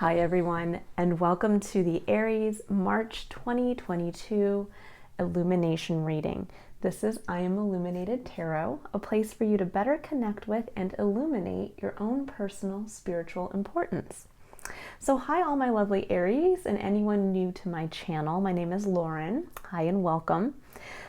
Hi everyone, and welcome to the Aries March 2022 Illumination reading. This is I Am Illuminated Tarot, a place for you to better connect with and illuminate your own personal spiritual importance. So hi all my lovely Aries and anyone new to my channel. My name is Lauren. Hi and welcome.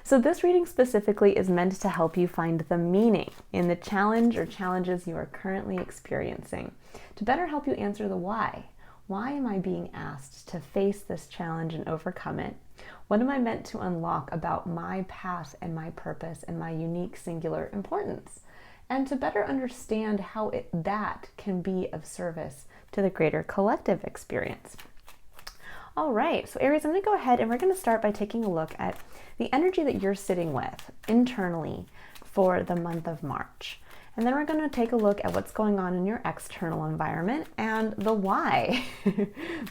So this reading specifically is meant to help you find the meaning in the challenge or challenges you are currently experiencing, to better help you answer the why. Why am I being asked to face this challenge and overcome it? What am I meant to unlock about my path and my purpose and my unique singular importance? And to better understand how that can be of service to the greater collective experience. All right, so Aries, I'm going to go ahead and we're going to start by taking a look at the energy that you're sitting with internally for the month of March. And then we're going to take a look at what's going on in your external environment and the why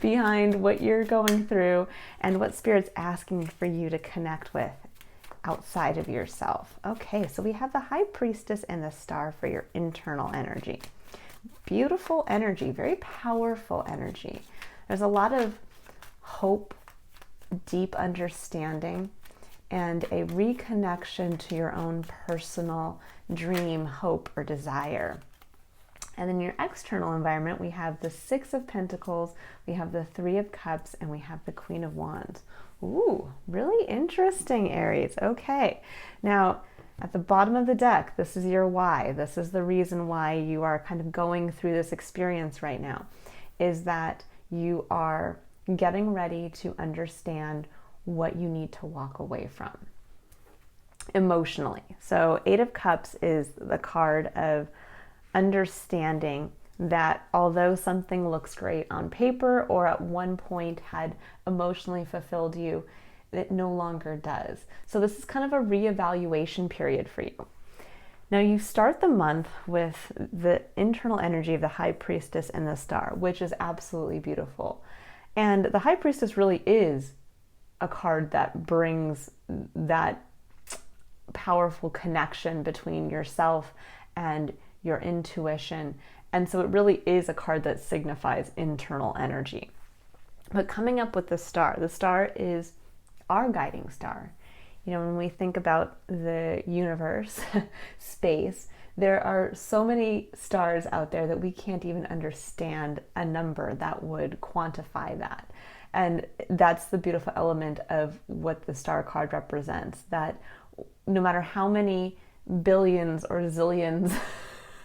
behind what you're going through and what Spirit's asking for you to connect with outside of yourself. Okay, so we have the High Priestess and the Star for your internal energy. Beautiful energy, very powerful energy. There's a lot of hope, deep understanding, and a reconnection to your own personal dream, hope, or desire. And in your external environment, we have the Six of Pentacles, we have the Three of Cups, and we have the Queen of Wands. Ooh, really interesting, Aries. Okay, now at the bottom of the deck, this is your why. This is the reason why you are kind of going through this experience right now, is that you are getting ready to understand what you need to walk away from emotionally. So Eight of Cups is the card of understanding that although something looks great on paper or at one point had emotionally fulfilled you, it no longer does. So this is kind of a reevaluation period for you. Now you start the month with the internal energy of the High Priestess and the Star, which is absolutely beautiful. And the High Priestess really is a card that brings that powerful connection between yourself and your intuition. And so it really is a card that signifies internal energy. But coming up with the Star is our guiding star. You know, when we think about the universe, space, there are so many stars out there that we can't even understand a number that would quantify that. And that's the beautiful element of what the Star card represents, that no matter how many billions or zillions,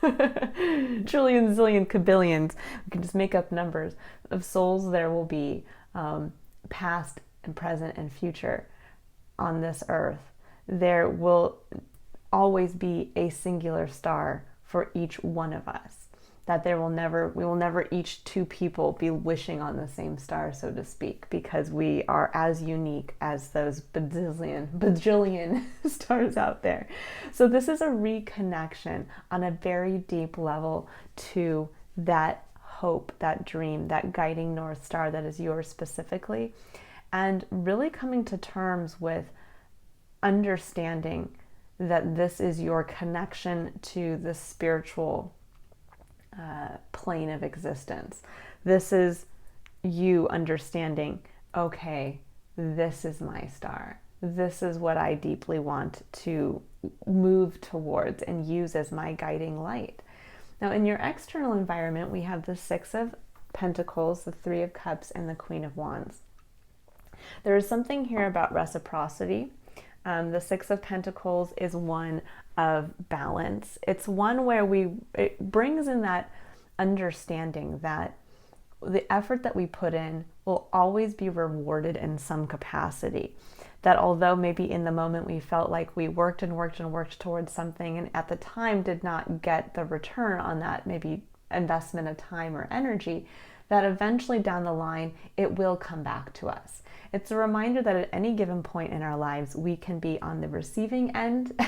trillions, zillion, kabillions, we can just make up numbers of souls there will be, past and present and future on this earth. There will always be a singular star for each one of us. That we will never each two people be wishing on the same star, so to speak, because we are as unique as those bajillion stars out there. So this is a reconnection on a very deep level to that hope, that dream, that guiding North Star that is yours specifically, and really coming to terms with understanding that this is your connection to the spiritual plane of existence. This is you understanding, okay, this is my star. This is what I deeply want to move towards and use as my guiding light. Now, in your external environment, we have the Six of Pentacles, the Three of Cups, and the Queen of Wands. There is something here about reciprocity. The Six of Pentacles is one of balance. It's one where it brings in that understanding that the effort that we put in will always be rewarded in some capacity. That although maybe in the moment we felt like we worked and worked and worked towards something and at the time did not get the return on that maybe investment of time or energy, that eventually down the line it will come back to us. It's a reminder that at any given point in our lives, we can be on the receiving end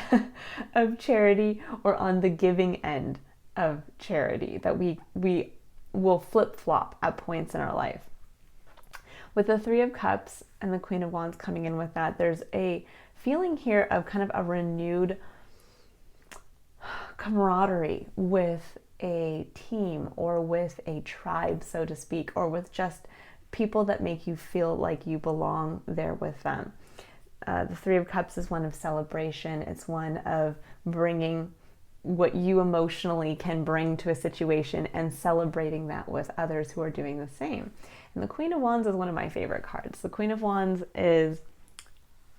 of charity or on the giving end of charity, that we will flip-flop at points in our life. With the Three of Cups and the Queen of Wands coming in with that, there's a feeling here of kind of a renewed camaraderie with a team or with a tribe, so to speak, or with just people that make you feel like you belong there with them. The Three of Cups is one of celebration. It's one of bringing what you emotionally can bring to a situation and celebrating that with others who are doing the same. And the Queen of Wands is one of my favorite cards. The Queen of Wands is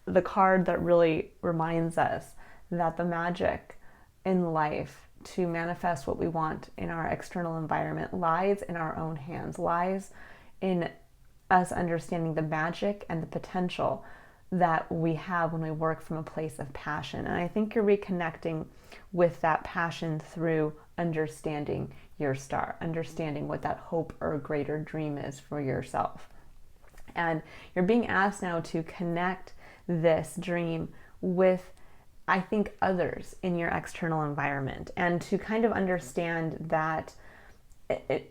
the card that really reminds us that the magic in life to manifest what we want in our external environment lies in our own hands, lies in us understanding the magic and the potential that we have when we work from a place of passion. And I think you're reconnecting with that passion through understanding your star, understanding what that hope or greater dream is for yourself. And you're being asked now to connect this dream with, I think, others in your external environment, and to kind of understand that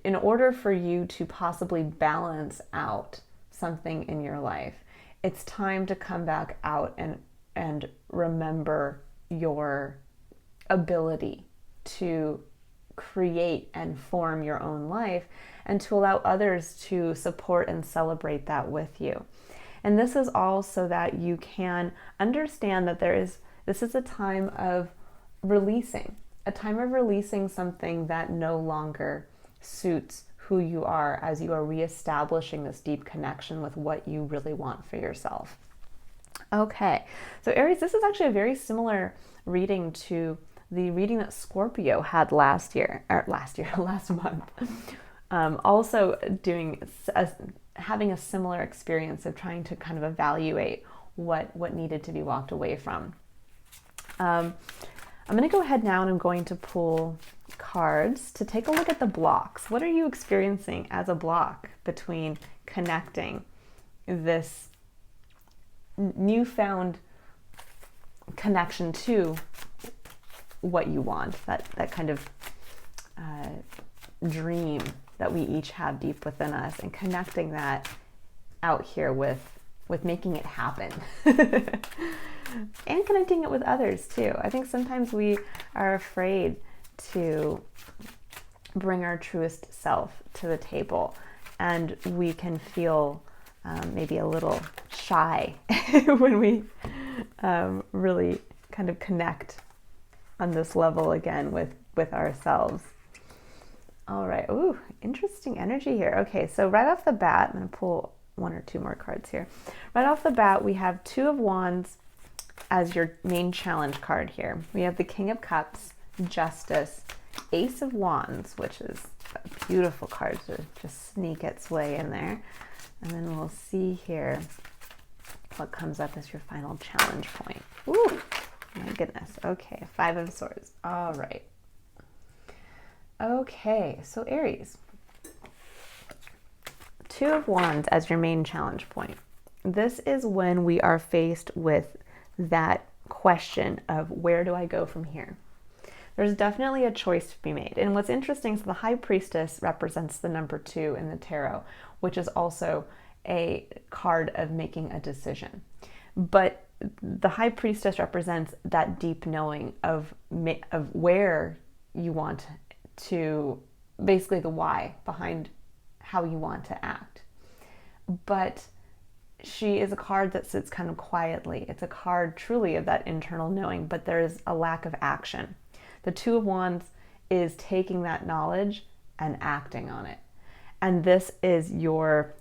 in order for you to possibly balance out something in your life, it's time to come back out and remember your ability to create and form your own life, and to allow others to support and celebrate that with you. And this is all so that you can understand that this is a time of releasing something that no longer suits who you are, as you are reestablishing this deep connection with what you really want for yourself. Okay, so Aries, this is actually a very similar reading to the reading that Scorpio had last month. Also having a similar experience of trying to kind of evaluate what needed to be walked away from. I'm going to go ahead now and I'm going to pull cards to take a look at the blocks. What are you experiencing as a block between connecting this newfound connection to what you want, that kind of dream that we each have deep within us, and connecting that out here with making it happen and connecting it with others too. I think sometimes we are afraid to bring our truest self to the table, and we can feel maybe a little shy when we really kind of connect on this level again with ourselves. All right. Ooh, interesting energy here. Okay, so right off the bat, I'm going to pull one or two more cards here. Right off the bat, we have Two of Wands as your main challenge card here. We have the King of Cups, Justice, Ace of Wands, which is a beautiful card to just sneak its way in there. And then we'll see here what comes up as your final challenge point. Ooh, my goodness. Okay, Five of Swords. All right. Okay, so Aries, Two of Wands as your main challenge point. This is when we are faced with that question of, where do I go from here? There's definitely a choice to be made. And what's interesting is the High Priestess represents the number 2 in the tarot, which is also a card of making a decision. But the High Priestess represents that deep knowing of where you want to, basically the why behind how you want to act. But she is a card that sits kind of quietly. It's a card truly of that internal knowing, but there is a lack of action. The Two of Wands is taking that knowledge and acting on it. And this is your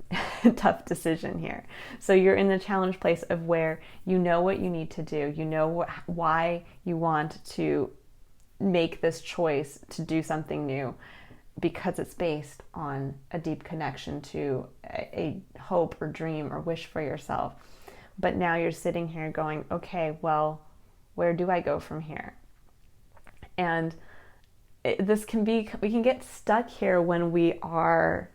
tough decision here. So you're in the challenge place of where you know what you need to do. You know why you want to make this choice to do something new, because it's based on a deep connection to a hope or dream or wish for yourself. But now you're sitting here going, okay, well, where do I go from here? And we can get stuck here when we are,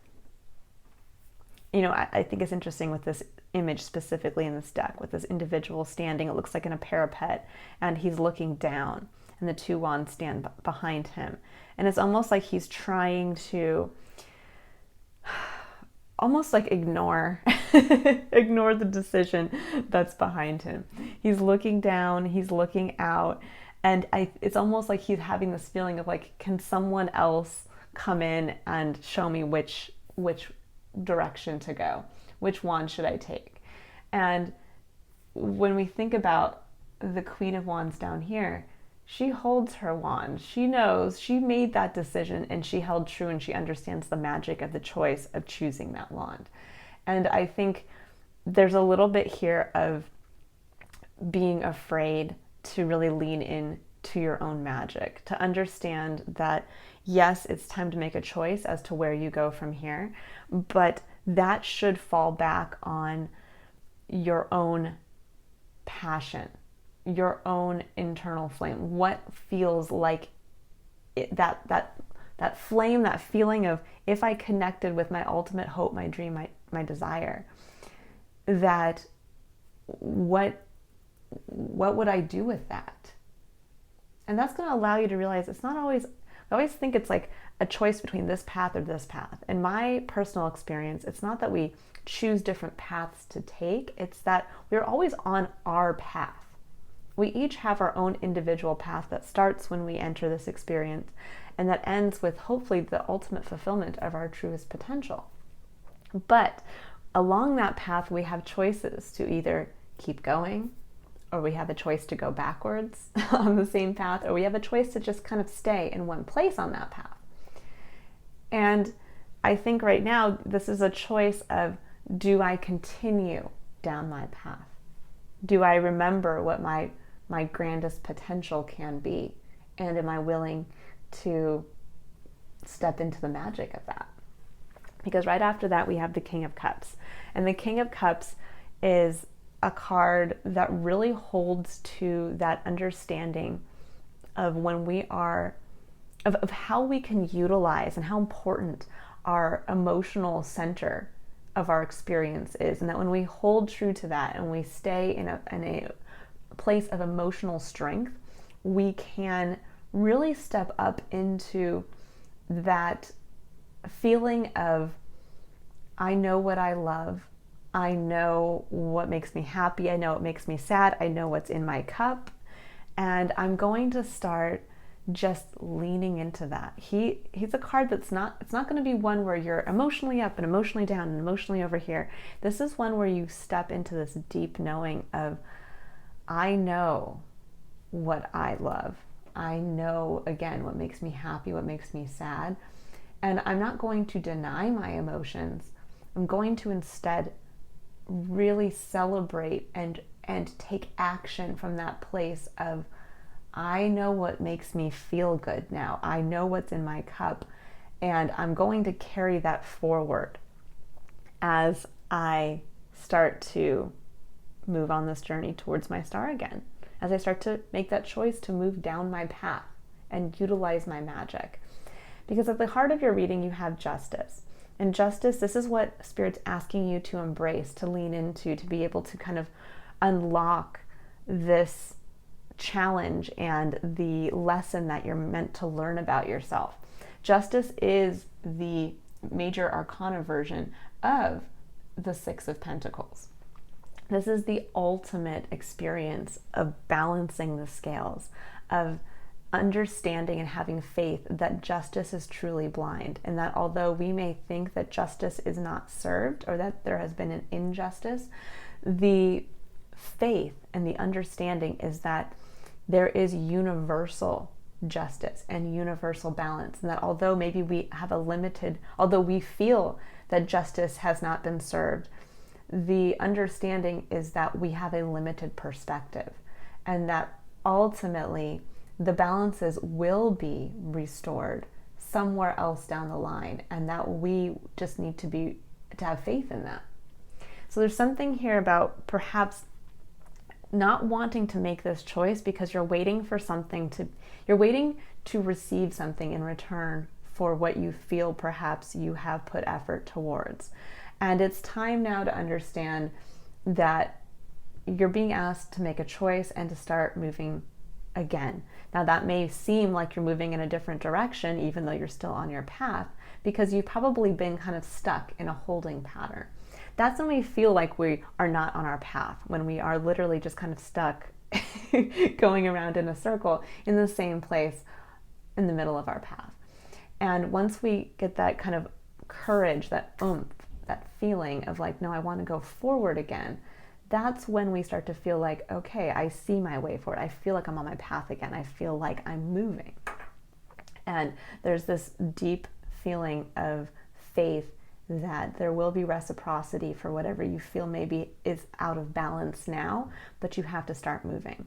I think it's interesting with this image specifically in this deck, with this individual standing, it looks like in a parapet, and he's looking down, and the two wands stand behind him. And it's almost like he's trying to almost like ignore the decision that's behind him. He's looking down, he's looking out, And it's almost like he's having this feeling of like, can someone else come in and show me which direction to go? Which wand should I take? And when we think about the Queen of Wands down here, she holds her wand. She knows she made that decision and she held true, and she understands the magic of the choice of choosing that wand. And I think there's a little bit here of being afraid to really lean in to your own magic, to understand that yes, it's time to make a choice as to where you go from here, but that should fall back on your own passion, your own internal flame. What feels like that flame, that feeling of, if I connected with my ultimate hope, my dream, my desire, that what would I do with that? And that's going to allow you to realize it's not always, I always think it's like a choice between this path or this path. In my personal experience, it's not that we choose different paths to take, it's that we're always on our path. We each have our own individual path that starts when we enter this experience and that ends with hopefully the ultimate fulfillment of our truest potential. But along that path, we have choices to either keep going, or we have a choice to go backwards on the same path, or we have a choice to just kind of stay in one place on that path. And I think right now, this is a choice of, do I continue down my path? Do I remember what my grandest potential can be? And am I willing to step into the magic of that? Because right after that, we have the King of Cups. And the King of Cups is a card that really holds to that understanding of when we are, of how we can utilize and how important our emotional center of our experience is. And that when we hold true to that and we stay in a place of emotional strength, we can really step up into that feeling of, I know what I love, I know what makes me happy, I know what makes me sad, I know what's in my cup, and I'm going to start just leaning into that. He's a card that's not, it's not going to be one where you're emotionally up and emotionally down and emotionally over here. This is one where you step into this deep knowing of, I know what I love. I know, again, what makes me happy, what makes me sad. And I'm not going to deny my emotions. I'm going to instead really celebrate and take action from that place of, I know what makes me feel good now. I know what's in my cup, and I'm going to carry that forward as I start to move on this journey towards my star again, as I start to make that choice to move down my path and utilize my magic. Because at the heart of your reading, you have justice. And justice, this is what Spirit's asking you to embrace, to lean into, to be able to kind of unlock this challenge and the lesson that you're meant to learn about yourself. Justice is the major arcana version of the Six of Pentacles. This is the ultimate experience of balancing the scales, of understanding and having faith that justice is truly blind, and that although we may think that justice is not served or that there has been an injustice, the faith and the understanding is that there is universal justice and universal balance, and that although maybe we have although we feel that justice has not been served, the understanding is that we have a limited perspective, and that ultimately the balances will be restored somewhere else down the line, and that we just need to have faith in that. So there's something here about perhaps not wanting to make this choice because you're waiting to receive something in return for what you feel perhaps you have put effort towards. And it's time now to understand that you're being asked to make a choice and to start moving again. Now that may seem like you're moving in a different direction, even though you're still on your path, because you've probably been kind of stuck in a holding pattern. That's when we feel like we are not on our path, when we are literally just kind of stuck going around in a circle in the same place in the middle of our path. And once we get that kind of courage, that oomph, that feeling of like, no, I want to go forward again, that's when we start to feel like, okay, I see my way forward. I feel like I'm on my path again. I feel like I'm moving. And there's this deep feeling of faith that there will be reciprocity for whatever you feel maybe is out of balance now, but you have to start moving.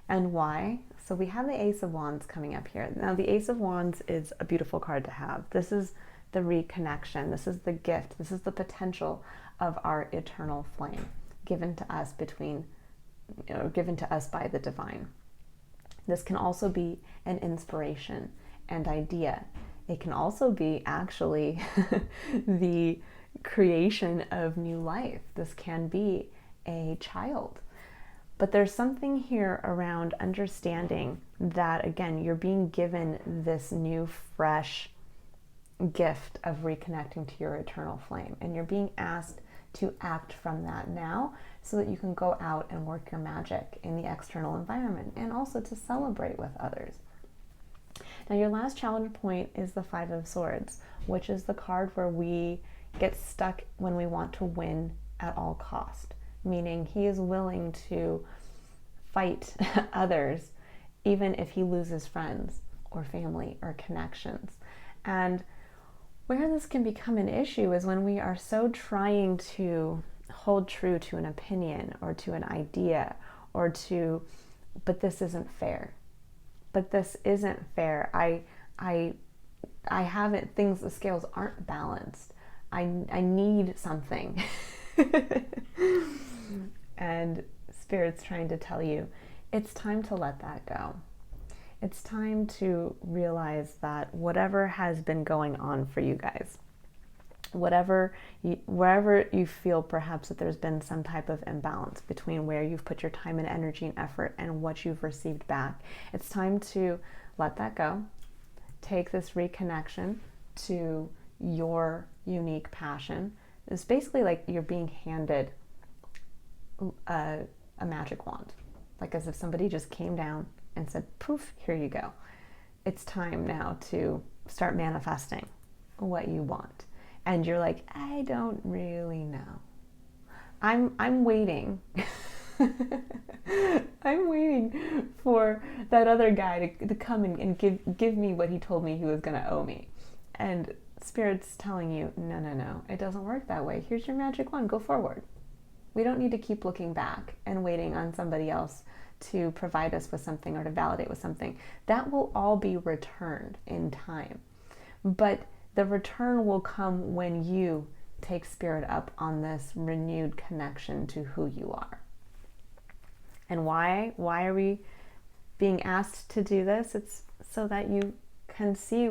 And why? So we have the Ace of Wands coming up here. Now the Ace of Wands is a beautiful card to have. This is the reconnection. This is the gift. This is the potential of our eternal flame given to us given to us by the divine. This can also be an inspiration and idea. It can also be actually the creation of new life. This can be a child. But there's something here around understanding that, again, you're being given this new, fresh gift of reconnecting to your eternal flame. And you're being asked to act from that now so that you can go out and work your magic in the external environment and also to celebrate with others. Now, your last challenge point is the Five of Swords, which is the card where we get stuck when we want to win at all cost, meaning he is willing to fight others even if he loses friends or family or connections. And where this can become an issue is when we are so trying to hold true to an opinion or to an idea or to, but this isn't fair. But this isn't fair. I haven't, the scales aren't balanced. I need something. And Spirit's trying to tell you, it's time to let that go. It's time to realize that whatever has been going on for you guys, wherever you feel perhaps that there's been some type of imbalance between where you've put your time and energy and effort and what you've received back, it's time to let that go. Take this reconnection to your unique passion. It's basically like you're being handed a magic wand, like as if somebody just came down and said, poof, here you go. It's time now to start manifesting what you want. And you're like, I don't really know. I'm waiting. I'm waiting for that other guy to come and give me what he told me he was going to owe me. And Spirit's telling you, no, it doesn't work that way. Here's your magic wand, go forward. We don't need to keep looking back and waiting on somebody else to provide us with something or to validate with something. That will all be returned in time. But the return will come when you take Spirit up on this renewed connection to who you are. And why are we being asked to do this? It's so that you can see,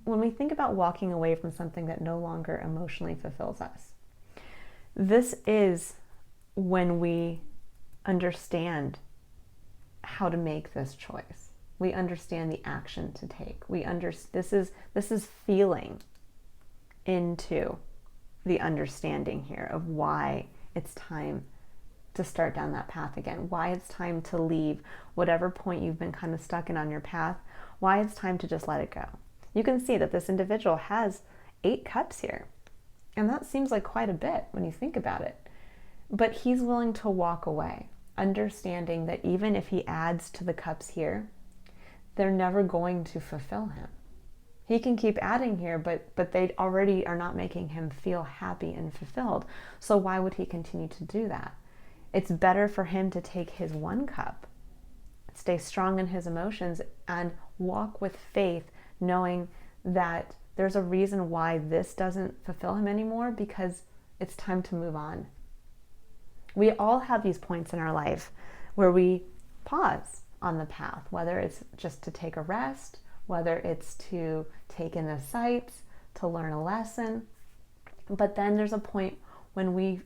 when we think about walking away from something that no longer emotionally fulfills us, this is when we understand how to make this choice. We understand the action to take. This is feeling into the understanding here of why it's time to start down that path again, why it's time to leave whatever point you've been kind of stuck in on your path, why it's time to just let it go. You can see that this individual has 8 cups here, and that seems like quite a bit when you think about it. But he's willing to walk away, understanding that even if he adds to the cups here, they're never going to fulfill him. He can keep adding here, but they already are not making him feel happy and fulfilled. So why would he continue to do that? It's better for him to take his 1 cup, stay strong in his emotions, and walk with faith, knowing that there's a reason why this doesn't fulfill him anymore, because it's time to move on. We all have these points in our life where we pause on the path, whether it's just to take a rest, whether it's to take in the sights, to learn a lesson. But then there's a point when we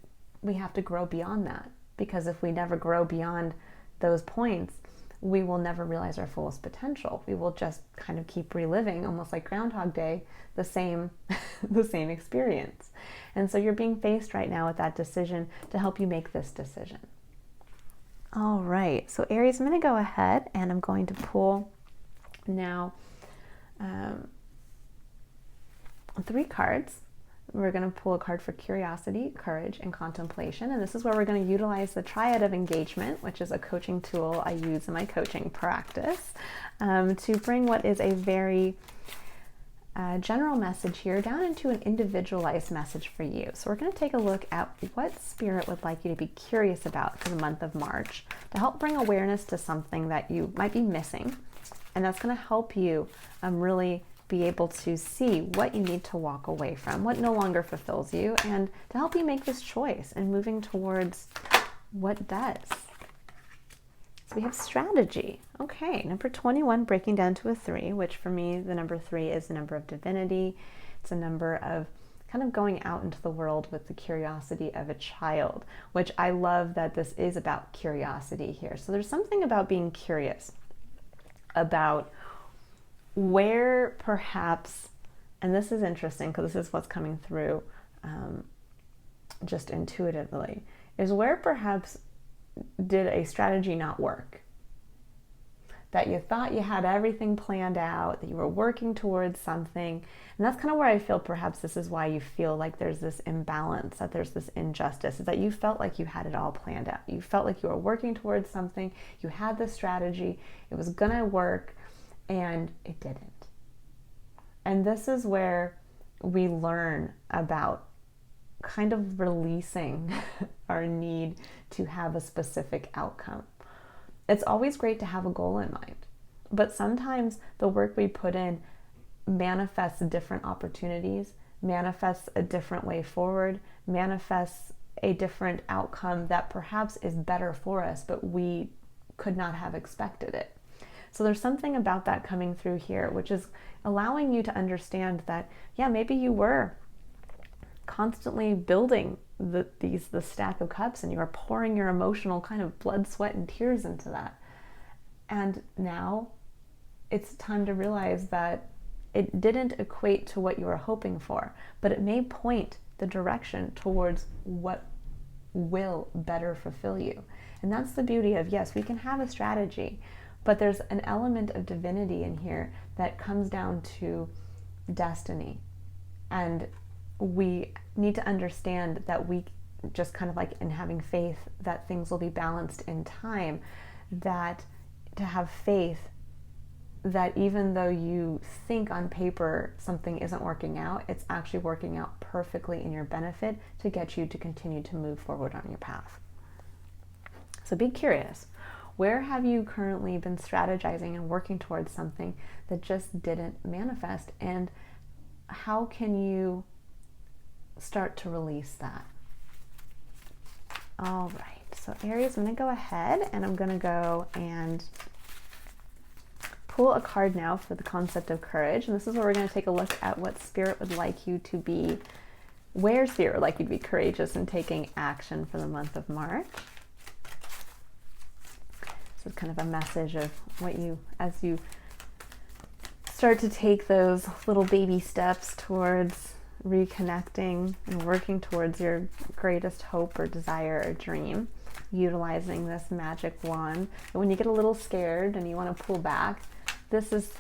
have to grow beyond that, because if we never grow beyond those points, we will never realize our fullest potential. We will just kind of keep reliving, almost like Groundhog Day, the same experience. And so you're being faced right now with that decision to help you make this decision. All right, so Aries, I'm going to go ahead and I'm going to pull now 3 cards. We're going to pull a card for curiosity, courage, and contemplation. And this is where we're going to utilize the Triad of Engagement, which is a coaching tool I use in my coaching practice, to bring what is a very general message here down into an individualized message for you. So we're going to take a look at what Spirit would like you to be curious about for the month of March to help bring awareness to something that you might be missing. And that's going to help you really be able to see what you need to walk away from, what no longer fulfills you, and to help you make this choice and moving towards what does. So we have strategy. Okay, number 21 breaking down to a 3, which for me, the number 3 is the number of divinity. It's a number of kind of going out into the world with the curiosity of a child, which I love that this is about curiosity here. So there's something about being curious about where perhaps, and this is interesting because this is what's coming through just intuitively, is where perhaps did a strategy not work? That you thought you had everything planned out, that you were working towards something. And that's kind of where I feel perhaps this is why you feel like there's this imbalance, that there's this injustice, is that you felt like you had it all planned out. You felt like you were working towards something, you had this strategy, it was gonna work, and it didn't. And this is where we learn about kind of releasing our need to have a specific outcome. It's always great to have a goal in mind, but sometimes the work we put in manifests different opportunities, manifests a different way forward, manifests a different outcome that perhaps is better for us, but we could not have expected it. So there's something about that coming through here, which is allowing you to understand that, yeah, maybe you were constantly building the stack of cups and you are pouring your emotional kind of blood, sweat, and tears into that. And now it's time to realize that it didn't equate to what you were hoping for, but it may point the direction towards what will better fulfill you. And that's the beauty of, yes, we can have a strategy, but there's an element of divinity in here that comes down to destiny. And we need to understand that we just kind of like in having faith that things will be balanced in time, that to have faith that even though you think on paper something isn't working out, it's actually working out perfectly in your benefit to get you to continue to move forward on your path. So be curious. Where have you currently been strategizing and working towards something that just didn't manifest? And how can you start to release that? All right, so Aries, I'm going to go ahead and I'm going to go and pull a card now for the concept of courage. And this is where we're going to take a look at what Spirit would like you to be, where Spirit would like you to be courageous in taking action for the month of March. So it's kind of a message of what you, as you start to take those little baby steps towards reconnecting and working towards your greatest hope or desire or dream, utilizing this magic wand. And when you get a little scared and you want to pull back, this is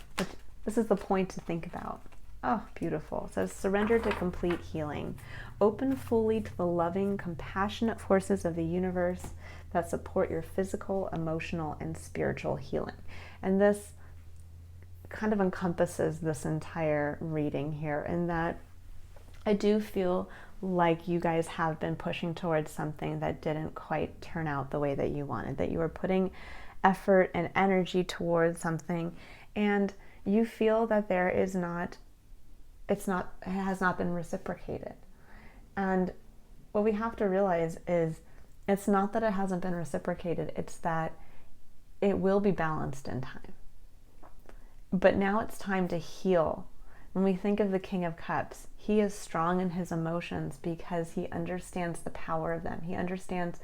the point to think about. Oh, beautiful. It says, surrender to complete healing. Open fully to the loving, compassionate forces of the universe that support your physical, emotional, and spiritual healing. And this kind of encompasses this entire reading here, in that I do feel like you guys have been pushing towards something that didn't quite turn out the way that you wanted, that you were putting effort and energy towards something, and you feel that it has not been reciprocated. And what we have to realize is it's not that it hasn't been reciprocated, it's that it will be balanced in time. But now it's time to heal. When we think of the King of Cups, he is strong in his emotions because he understands the power of them. He understands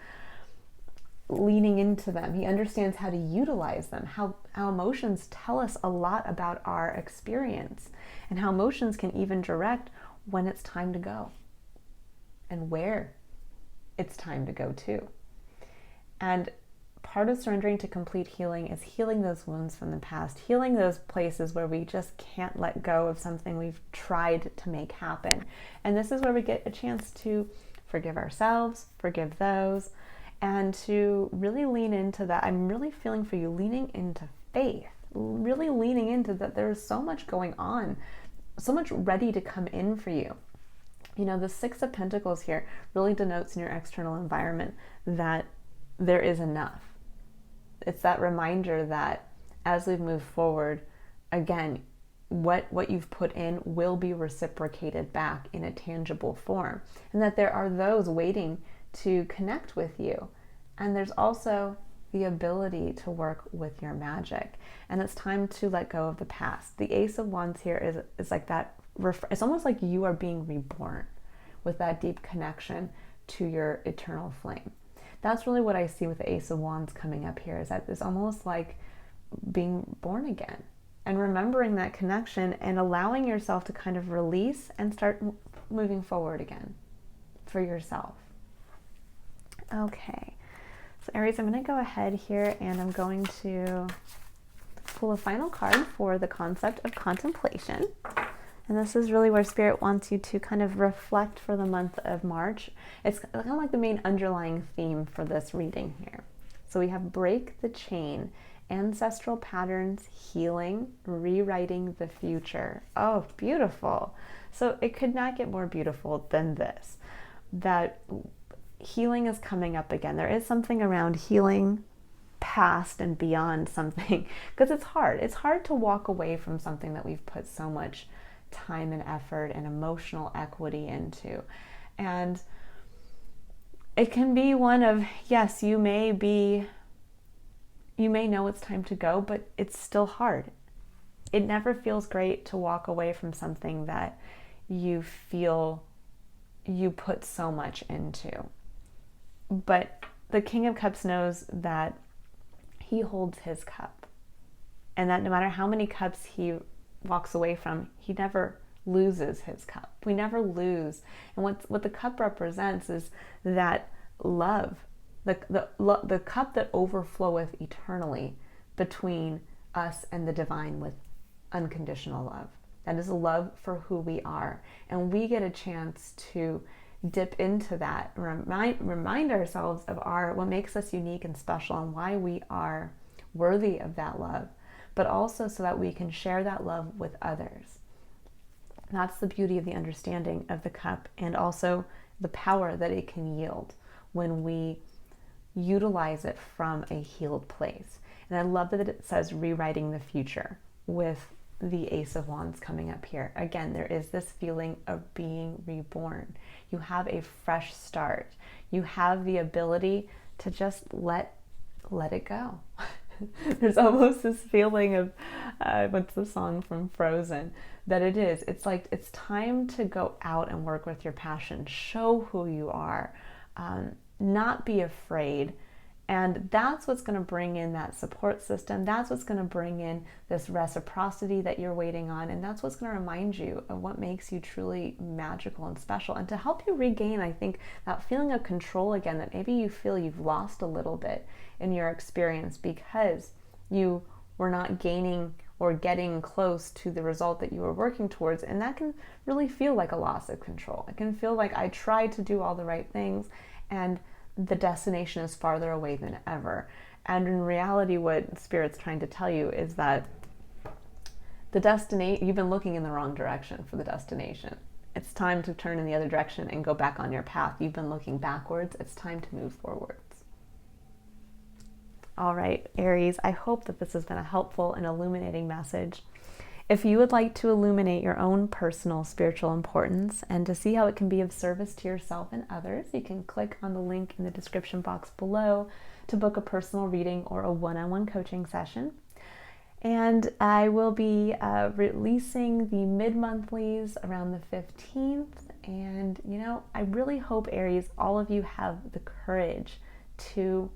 leaning into them. He understands how to utilize them, how emotions tell us a lot about our experience, and how emotions can even direct when it's time to go and where it's time to go to. And part of surrendering to complete healing is healing those wounds from the past, healing those places where we just can't let go of something we've tried to make happen. And this is where we get a chance to forgive ourselves, forgive those, and to really lean into that. I'm really feeling for you leaning into faith, really leaning into that there's so much going on, so much ready to come in for you. You know, the Six of Pentacles here really denotes in your external environment that there is enough. It's that reminder that as we move forward, again, what you've put in will be reciprocated back in a tangible form, and that there are those waiting to connect with you. And there's also the ability to work with your magic, and it's time to let go of the past. The Ace of Wands here is like that. It's almost like you are being reborn with that deep connection to your eternal flame. That's really what I see with the Ace of Wands coming up here, is that it's almost like being born again and remembering that connection and allowing yourself to kind of release and start moving forward again for yourself. Okay, so Aries, I'm going to go ahead here and I'm going to pull a final card for the concept of contemplation. And this is really where Spirit wants you to kind of reflect for the month of March. It's kind of like the main underlying theme for this reading here. So we have break the chain, ancestral patterns, healing, rewriting the future. Oh, beautiful. So it could not get more beautiful than this, that healing is coming up again. There is something around healing past and beyond something, because it's hard. It's hard to walk away from something that we've put so much time and effort and emotional equity into. And it can be one of, yes, you may know it's time to go, but it's still hard. It never feels great to walk away from something that you feel you put so much into. But the King of Cups knows that he holds his cup, and that no matter how many cups he walks away from, he never loses his cup. We never lose. And what the cup represents is that love, the cup that overfloweth eternally between us and the divine with unconditional love. That is a love for who we are. And we get a chance to dip into that, remind ourselves of what makes us unique and special and why we are worthy of that love, but also so that we can share that love with others. That's the beauty of the understanding of the cup, and also the power that it can yield when we utilize it from a healed place. And I love that it says rewriting the future with the Ace of Wands coming up here. Again, there is this feeling of being reborn. You have a fresh start. You have the ability to just let it go. There's almost this feeling of, what's the song from Frozen? That it's like, it's time to go out and work with your passion. Show who you are. Not be afraid. And that's what's going to bring in that support system. That's what's going to bring in this reciprocity that you're waiting on. And that's what's going to remind you of what makes you truly magical and special. And to help you regain, I think, that feeling of control again, that maybe you feel you've lost a little bit in your experience because you were not gaining or getting close to the result that you were working towards. And that can really feel like a loss of control. It can feel like I tried to do all the right things and the destination is farther away than ever. And in reality, what Spirit's trying to tell you is that the destination, you've been looking in the wrong direction for the destination. It's time to turn in the other direction and go back on your path. You've been looking backwards. It's time to move forwards. All right, Aries, I hope that this has been a helpful and illuminating message. If you would like to illuminate your own personal spiritual importance and to see how it can be of service to yourself and others, you can click on the link in the description box below to book a personal reading or a one-on-one coaching session. And I will be releasing the mid-monthlies around the 15th. And, I really hope, Aries, all of you have the courage to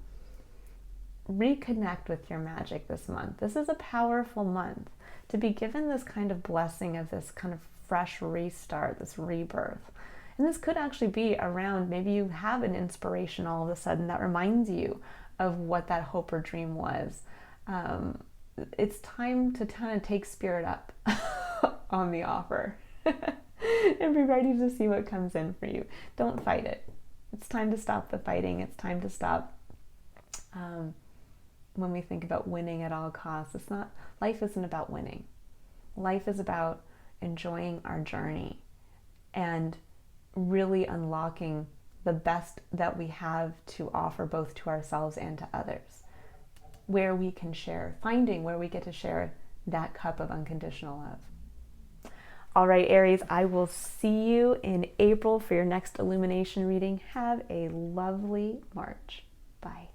reconnect with your magic this month. This is a powerful month to be given this kind of blessing of this kind of fresh restart, this rebirth. And this could actually be around, maybe you have an inspiration all of a sudden that reminds you of what that hope or dream was. It's time to kind of take spirit up on the offer and be ready to see what comes in for you. Don't fight it. It's time to stop the fighting. It's time to stop when we think about winning at all costs. Life isn't about winning. Life is about enjoying our journey and really unlocking the best that we have to offer, both to ourselves and to others, where we can share, finding where we get to share that cup of unconditional love. All right, Aries, I will see you in April for your next illumination reading. Have a lovely March. Bye.